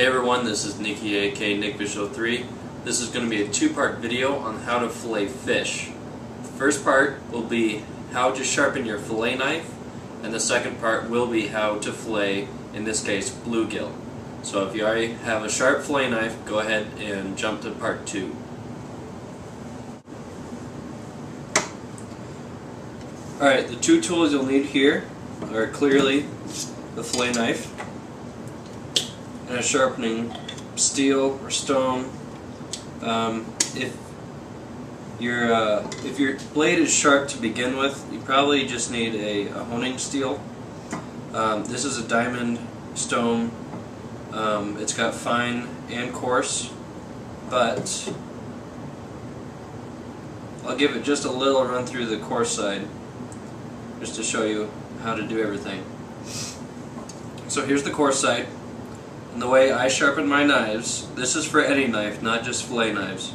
Hey everyone, this is Nicky aka NickFish03. This is going to be a two-part video on how to fillet fish. The first part will be how to sharpen your fillet knife, and the second part will be how to fillet, in this case, bluegill. So if you already have a sharp fillet knife, go ahead and jump to part 2. Alright, the two tools you'll need here are clearly the fillet knife and a sharpening steel or stone. If your blade is sharp to begin with, you probably just need a honing steel. This is a diamond stone. It's got fine and coarse, but I'll give it just a little run through the coarse side just to show you how to do everything. So here's the coarse side. And the way I sharpen my knives, this is for any knife, not just fillet knives.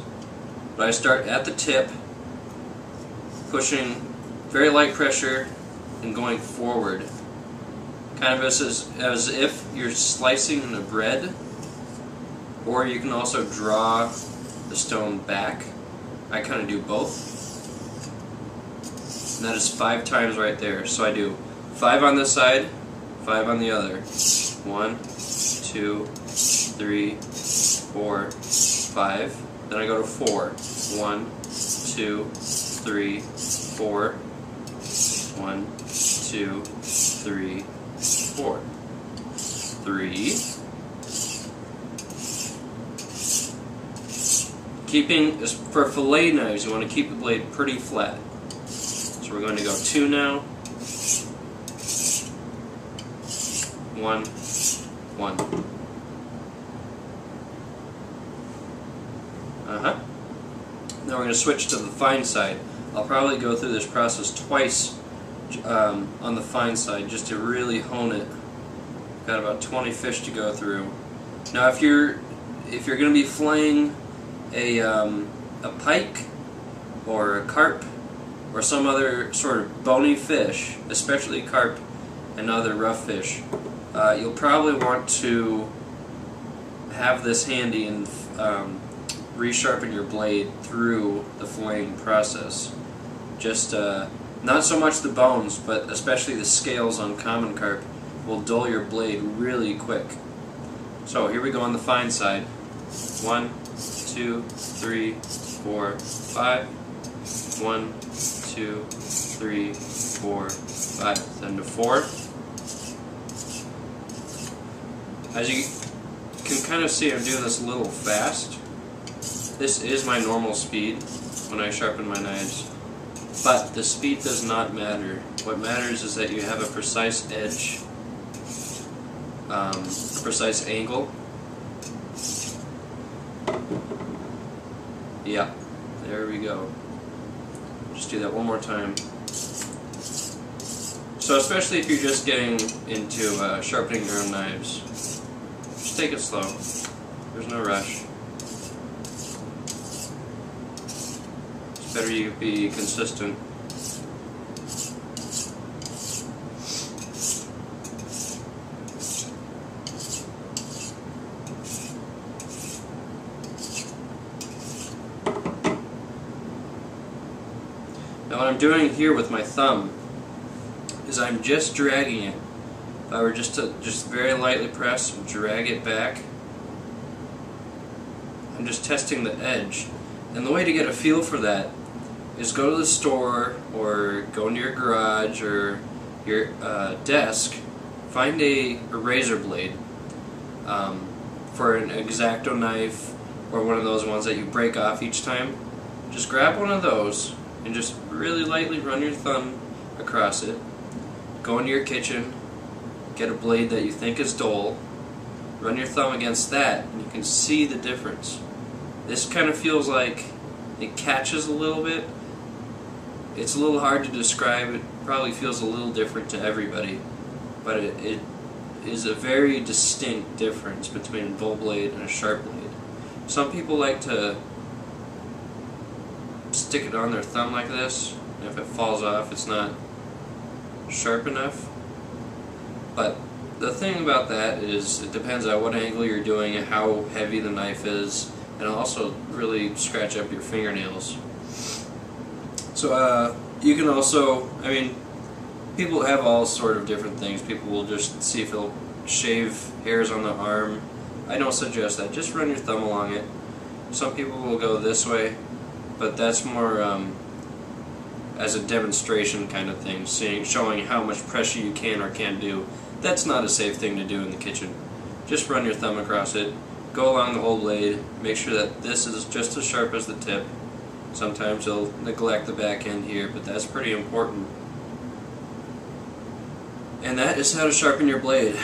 But I start at the tip, pushing very light pressure and going forward. Kind of as if you're slicing a bread, or you can also draw the stone back. I kind of do both. And that is 5 times right there. So I do 5 on this side, 5 on the other. 1, 2, 3, 4, 5. Then I go to 4. 1, 2, 3, 4. 1, 2, 3, 4. 3. Keeping, for fillet knives, you want to keep the blade pretty flat. So we're going to go 2 now. 1, 1. Now we're going to switch to the fine side. I'll probably go through this process twice on the fine side just to really hone it. Got about 20 fish to go through. Now if you're going to be filleting a pike or a carp or some other sort of bony fish, especially carp and other rough fish, you'll probably want to have this handy and resharpen your blade through the filleting process. Just not so much the bones, but especially the scales on common carp will dull your blade really quick. So here we go on the fine side. 1, 2, 3, 4, 5. 1, 2, 3, 4, 5. Then to 4. As you can kind of see, I'm doing this a little fast. This is my normal speed when I sharpen my knives, but the speed does not matter. What matters is that you have a precise edge, a precise angle. Yeah, there we go. Just do that one more time. So especially if you're just getting into sharpening your own knives, just take it slow. There's no rush. It's better you be consistent. Now what I'm doing here with my thumb is I'm just dragging it. If I were just to very lightly press and drag it back, I'm just testing the edge. And the way to get a feel for that is go to the store or go into your garage or your desk, find a razor blade for an X-Acto knife or one of those ones that you break off each time. Just grab one of those and just really lightly run your thumb across it. Go into your kitchen, get a blade that you think is dull, run your thumb against that, and you can see the difference. This kind of feels like it catches a little bit. It's a little hard to describe. It probably feels a little different to everybody, but it is a very distinct difference between a dull blade and a sharp blade. Some people like to stick it on their thumb like this, and if it falls off, it's not sharp enough. But the thing about that is it depends on what angle you're doing and how heavy the knife is, and it'll also really scratch up your fingernails. So you can also, I mean, people have all sort of different things. People will just see if they'll shave hairs on the arm. I don't suggest that. Just run your thumb along it. Some people will go this way, but that's more as a demonstration kind of thing, showing how much pressure you can or can't do. That's not a safe thing to do in the kitchen. Just run your thumb across it, go along the whole blade, make sure that this is just as sharp as the tip. Sometimes you'll neglect the back end here, but that's pretty important. And that is how to sharpen your blade.